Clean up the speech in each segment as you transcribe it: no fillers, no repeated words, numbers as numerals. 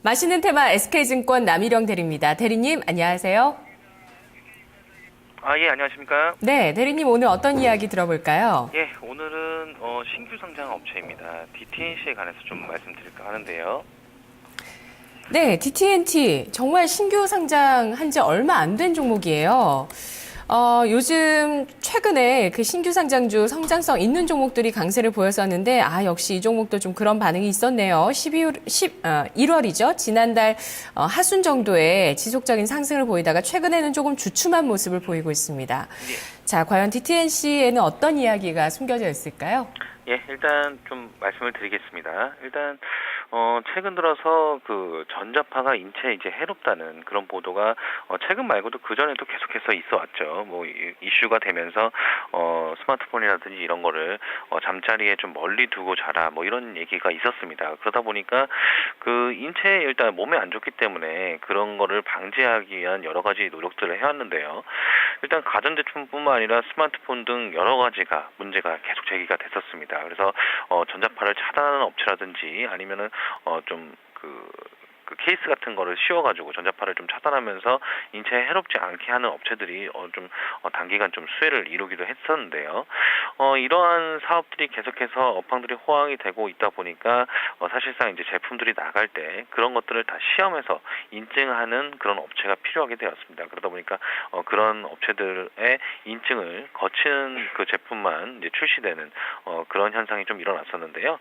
맛있는 테마 SK증권 남일영 대리입니다. 대리님, 안녕하세요. 예, 안녕하십니까? 네, 대리님 오늘 어떤 이야기 들어볼까요? 예, 오늘은 신규 상장 업체입니다. DTNC에 관해서 좀 말씀드릴까 하는데요. 네, DTNT 정말 신규 상장한 지 얼마 안 된 종목이에요. 요즘 최근에 그 신규 상장주 성장성 있는 종목들이 강세를 보였었는데, 역시 이 종목도 좀 그런 반응이 있었네요. 1월이죠. 지난달 하순 정도의 지속적인 상승을 보이다가 최근에는 조금 주춤한 모습을 보이고 있습니다. 예. 자, 과연 DTNC에는 어떤 이야기가 숨겨져 있을까요? 예, 일단 좀 말씀을 드리겠습니다. 일단 최근 들어서 그 전자파가 인체에 이제 해롭다는 그런 보도가 최근 말고도 그 전에도 계속해서 있어 왔죠. 뭐 이슈가 되면서 스마트폰이라든지 이런 거를 잠자리에 좀 멀리 두고 자라 뭐 이런 얘기가 있었습니다. 그러다 보니까 그 인체에 일단 몸에 안 좋기 때문에 그런 거를 방지하기 위한 여러 가지 노력들을 해왔는데요. 일단 가전제품뿐만 아니라 스마트폰 등 여러 가지가 문제가 계속 제기가 됐었습니다. 그래서 전자파를 차단하는 업체라든지 아니면은 그 케이스 같은 거를 씌워가지고 전자파를 좀 차단하면서 인체에 해롭지 않게 하는 업체들이 단기간 좀 수혜를 이루기도 했었는데요. 이러한 사업들이 계속해서 업황들이 호황이 되고 있다 보니까 사실상 이제 제품들이 나갈 때 그런 것들을 다 시험해서 인증하는 그런 업체가 필요하게 되었습니다. 그러다 보니까 그런 업체들의 인증을 거치는 그 제품만 이제 출시되는 그런 현상이 좀 일어났었는데요.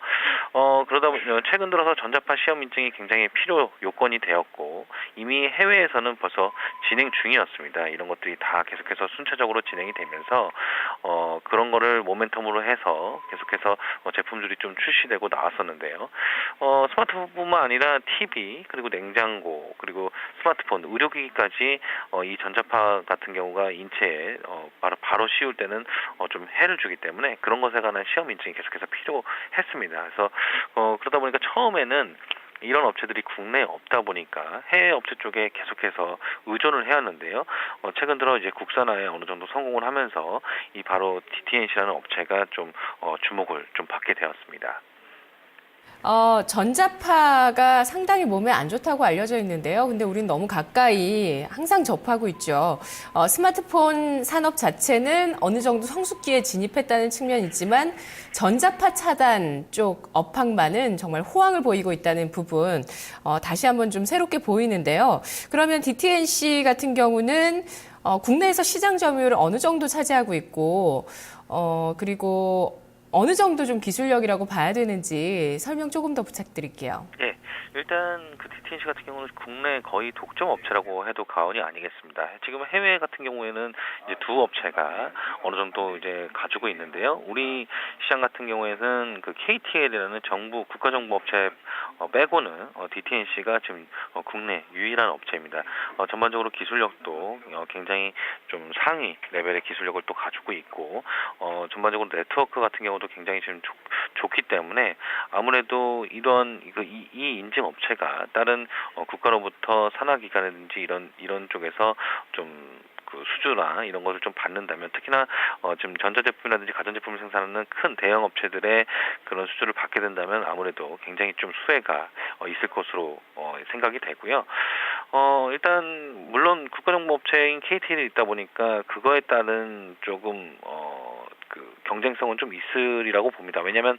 그러다 보니 최근 들어서 전자파 시험 인증이 굉장히 필요 요건이 되었고 이미 해외에서는 벌써 진행 중이었습니다. 이런 것들이 다 계속해서 순차적으로 진행이 되면서 그런 거를 모멘텀으로 해서 계속해서 제품들이 좀 출시되고 나왔었는데요. 스마트폰뿐만 아니라 TV 그리고 냉장고 그리고 스마트폰, 의료기기까지 이 전자파 같은 경우가 인체에 바로 씌울 때는 좀 해를 주기 때문에 그런 것에 관한 시험 인증이 계속해서 필요했습니다. 그래서 그러다 보니까 처음에는 이런 업체들이 국내에 없다 보니까 해외 업체 쪽에 계속해서 의존을 해왔는데요. 최근 들어 이제 국산화에 어느 정도 성공을 하면서 이 바로 DTNC라는 업체가 좀 주목을 좀 받게 되었습니다. 전자파가 상당히 몸에 안 좋다고 알려져 있는데요. 근데 우린 너무 가까이 항상 접하고 있죠. 스마트폰 산업 자체는 어느 정도 성숙기에 진입했다는 측면이 있지만 전자파 차단 쪽 업황만은 정말 호황을 보이고 있다는 부분 다시 한번 좀 새롭게 보이는데요. 그러면 DTNC 같은 경우는 국내에서 시장 점유율을 어느 정도 차지하고 있고 그리고 어느 정도 좀 기술력이라고 봐야 되는지 설명 조금 더 부탁드릴게요. 예, 일단 그 DTNC 같은 경우는 국내 거의 독점 업체라고 해도 과언이 아니겠습니다. 지금 해외 같은 경우에는 이제 두 업체가 어느 정도 이제 가지고 있는데요. 우리 시장 같은 경우에는 그 KTL이라는 정부 국가정보 업체 빼고는 DTNC가 지금 국내 유일한 업체입니다. 전반적으로 기술력도 굉장히 좀 상위 레벨의 기술력을 또 가지고 있고 전반적으로 네트워크 같은 경우도 굉장히 지금 좋기 때문에 아무래도 이런 이 인증 업체가 다른 국가로부터 산하기관이라든지 이런 쪽에서 좀 그 수주나 이런 것을 좀 받는다면 특히나 지금 전자제품이라든지 가전제품을 생산하는 큰 대형 업체들의 그런 수주를 받게 된다면 아무래도 굉장히 좀 수혜가 있을 것으로 생각이 되고요. 일단 물론 국가정보업체인 KTL이 있다 보니까 그거에 따른 조금 그 경쟁성은 좀 있으리라고 봅니다. 왜냐하면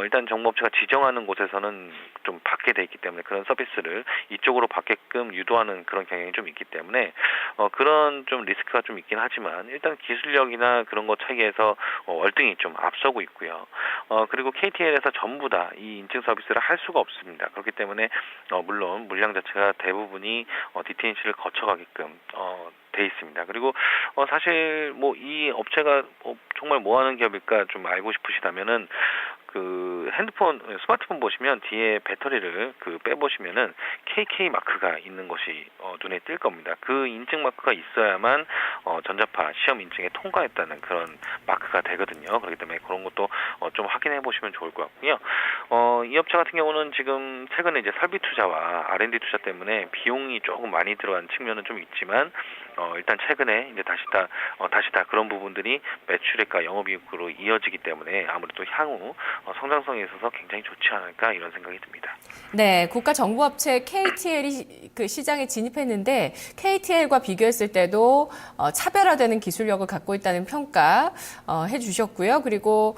일단 정보업체가 지정하는 곳에서는 좀 받게 돼 있기 때문에 그런 서비스를 이쪽으로 받게끔 유도하는 그런 경향이 좀 있기 때문에 그런 좀 리스크가 좀 있긴 하지만 일단 기술력이나 그런 것 차이에서 월등히 좀 앞서고 있고요. 그리고 KTL에서 전부 다 이 인증 서비스를 할 수가 없습니다. 그렇기 때문에 물론 물량 자체가 대부분이 DTNC를 거쳐가게끔 돼 있습니다. 그리고 사실 뭐 이 업체가 정말 뭐 하는 기업일까 좀 알고 싶으시다면은 그 스마트폰 보시면 뒤에 배터리를 그 빼보시면은 KK 마크가 있는 것이 눈에 띌 겁니다. 그 인증 마크가 있어야만 전자파 시험 인증에 통과했다는 그런 마크가 되거든요. 그렇기 때문에 그런 것도 좀 확인해 보시면 좋을 것 같고요. 이 업체 같은 경우는 지금 최근에 이제 설비 투자와 R&D 투자 때문에 비용이 조금 많이 들어간 측면은 좀 있지만 일단 최근에 이제 다시 다 그런 부분들이 매출액과 영업이익으로 이어지기 때문에 아무래도 향후 성장성에 있어서 굉장히 좋지 않을까 이런 생각이 듭니다. 네, 국가 정부업체 KTL이 그 시장에 진입했는데 KTL과 비교했을 때도 차별화되는 기술력을 갖고 있다는 평가 해주셨고요. 그리고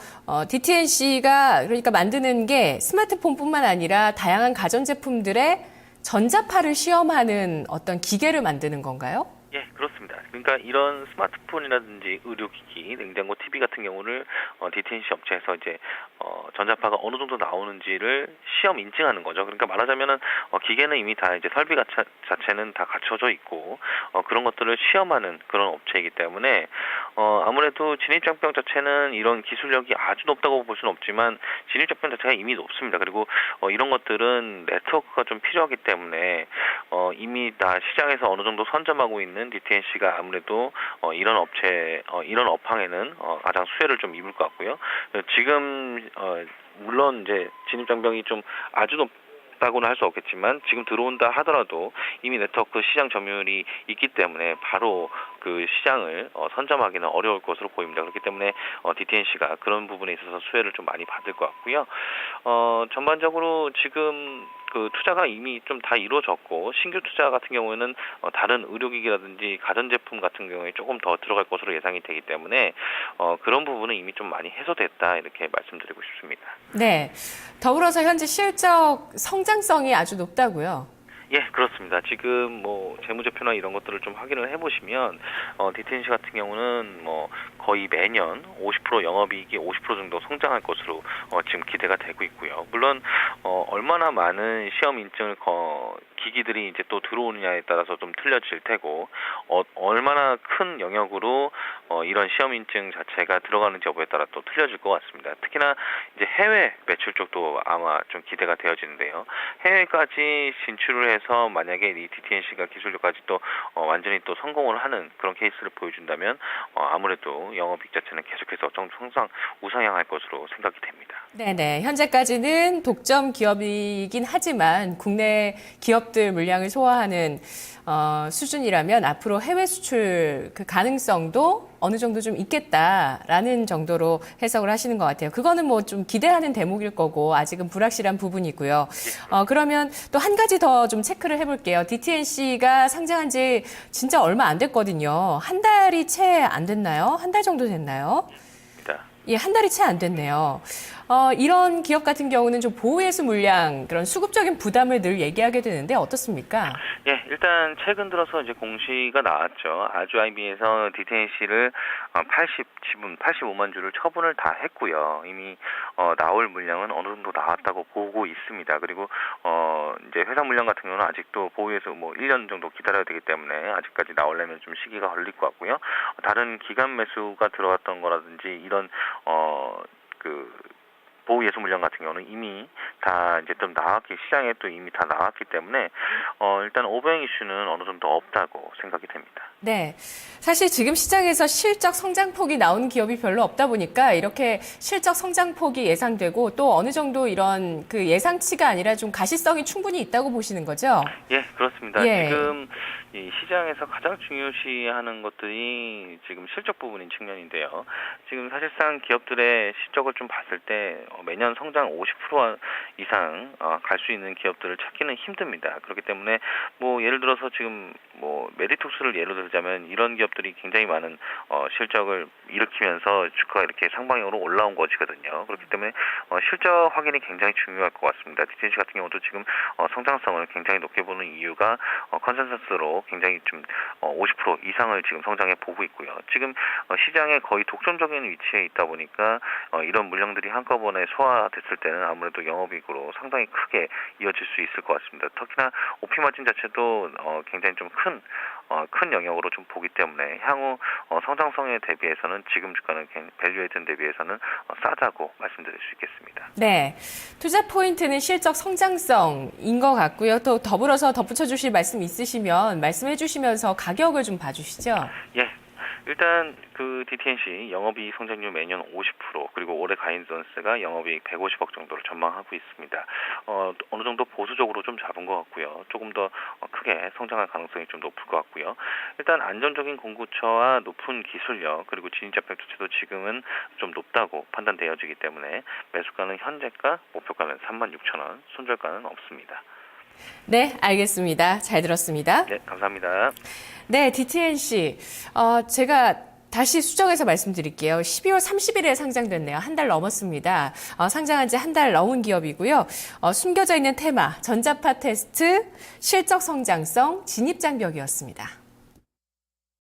DTNC가 그러니까 만드는 게 스마트폰뿐만 아니라 다양한 가전제품들의 전자파를 시험하는 어떤 기계를 만드는 건가요? 예, 그렇습니다. 그러니까 이런 스마트폰이라든지 의료기기, 냉장고, TV 같은 경우를 DTNC 업체에서 이제 전자파가 어느 정도 나오는지를 시험 인증하는 거죠. 그러니까 말하자면은 기계는 이미 다 이제 설비 자체는 다 갖춰져 있고 그런 것들을 시험하는 그런 업체이기 때문에 아무래도 진입장벽 자체는 이런 기술력이 아주 높다고 볼 수는 없지만 진입장벽 자체가 이미 높습니다. 그리고 이런 것들은 네트워크가 좀 필요하기 때문에 이미 다 시장에서 어느 정도 선점하고 있는 DTNC가 아무래도 이런 업황에는 가장 수혜를 좀 입을 것 같고요. 지금 물론 이제 진입장벽이 좀 아주 높다고는 할 수 없겠지만 지금 들어온다 하더라도 이미 네트워크 시장 점유율이 있기 때문에 바로 그 시장을 선점하기는 어려울 것으로 보입니다. 그렇기 때문에 DTNC가 그런 부분에 있어서 수혜를 좀 많이 받을 것 같고요. 전반적으로 지금 그 투자가 이미 좀 다 이루어졌고 신규 투자 같은 경우에는 다른 의료기기라든지 가전제품 같은 경우에 조금 더 들어갈 것으로 예상이 되기 때문에 그런 부분은 이미 좀 많이 해소됐다 이렇게 말씀드리고 싶습니다. 네, 더불어서 현재 실적 성장성이 아주 높다고요. 예, 그렇습니다. 지금 뭐 재무제표나 이런 것들을 좀 확인을 해보시면 DTNC 같은 경우는 뭐 거의 매년 50% 영업이익이 50% 정도 성장할 것으로 지금 기대가 되고 있고요. 물론 얼마나 많은 시험 인증을 기기들이 이제 또 들어오느냐에 따라서 좀 틀려질 테고 얼마나 큰 영역으로 이런 시험 인증 자체가 들어가는지 여부에 따라 또 틀려질 것 같습니다. 특히나 이제 해외 매출 쪽도 아마 좀 기대가 되어지는데요. 해외까지 진출을 해서 만약에 이 DTNC가 기술력까지 또 완전히 또 성공을 하는 그런 케이스를 보여준다면 아무래도 영업이익 자체는 계속해서 좀 항상 우상향할 것으로 생각이 됩니다. 네네. 현재까지는 독점 기업이긴 하지만 국내 기업들 물량을 소화하는 수준이라면 앞으로 해외 수출 그 가능성도 어느 정도 좀 있겠다라는 정도로 해석을 하시는 것 같아요. 그거는 뭐 좀 기대하는 대목일 거고 아직은 불확실한 부분이고요. 그러면 또 한 가지 더 좀 체크를 해볼게요. DTNC가 상장한 지 진짜 얼마 안 됐거든요. 한 달이 채 안 됐나요? 한 달 정도 됐나요? 예, 한 달이 채 안 됐네요. 이런 기업 같은 경우는 좀 보호예수 물량, 그런 수급적인 부담을 늘 얘기하게 되는데 어떻습니까? 예, 일단 최근 들어서 이제 공시가 나왔죠. 아주 IB에서 DTNC를 지분 85만 주를 처분을 다 했고요. 이미 나올 물량은 어느 정도 나왔다고 보고 있습니다. 그리고 이제 회사 물량 같은 경우는 아직도 보호예수 뭐 1년 정도 기다려야 되기 때문에 아직까지 나오려면 좀 시기가 걸릴 것 같고요. 다른 기간 매수가 들어갔던 거라든지 이런 보호 예수 물량 같은 경우는 이미 다 이제 좀 시장에 또 이미 다 나왔기 때문에 일단 오버행 이슈는 어느 정도 없다고 생각이 됩니다. 네. 사실 지금 시장에서 실적 성장폭이 나오는 기업이 별로 없다 보니까 이렇게 실적 성장폭이 예상되고 또 어느 정도 이런 그 예상치가 아니라 좀 가시성이 충분히 있다고 보시는 거죠? 예, 그렇습니다. 예. 지금 이 시장에서 가장 중요시하는 것들이 지금 실적 부분인 측면인데요. 지금 사실상 기업들의 실적을 좀 봤을 때 매년 성장 50% 이상 갈 수 있는 기업들을 찾기는 힘듭니다. 그렇기 때문에 뭐 예를 들어서 지금 뭐 메디톡스를 예로 들자면 이런 기업들이 굉장히 많은 실적을 일으키면서 주가가 이렇게 상방향으로 올라온 것이거든요. 그렇기 때문에 실적 확인이 굉장히 중요할 것 같습니다. DTNC 같은 경우도 지금 성장성을 굉장히 높게 보는 이유가 컨센서스로 굉장히 좀 50% 이상을 지금 성장해 보고 있고요. 지금 시장에 거의 독점적인 위치에 있다 보니까 이런 물량들이 한꺼번에 소화됐을 때는 아무래도 영업이익으로 상당히 크게 이어질 수 있을 것 같습니다. 특히나 OP 마진 자체도 굉장히 좀 큰 영역으로 좀 보기 때문에 향후 성장성에 대비해서는 지금 주가는 밸류에이션 대비해서는 싸다고 말씀드릴 수 있겠습니다. 네. 투자 포인트는 실적 성장성인 것 같고요. 또 더불어서 덧붙여 주실 말씀 있으시면 말씀해 주시면서 가격을 좀 봐주시죠. 예. 일단 그 DTNC 영업이익 성장률 매년 50% 그리고 올해 가이던스가 영업이익 150억 정도로 전망하고 있습니다. 어느 정도 보수적으로 좀 잡은 것 같고요. 조금 더 크게 성장할 가능성이 좀 높을 것 같고요. 일단 안정적인 공구처와 높은 기술력 그리고 진입자평 자체도 지금은 좀 높다고 판단되어지기 때문에 매수가는 현재가, 목표가는 36,000원, 손절가는 없습니다. 네, 알겠습니다. 잘 들었습니다. 네, 감사합니다. 네, DTNC. 제가 다시 수정해서 말씀드릴게요. 12월 30일에 상장됐네요. 한 달 넘었습니다. 상장한 지 한 달 넘은 기업이고요. 숨겨져 있는 테마, 전자파 테스트, 실적 성장성, 진입장벽이었습니다.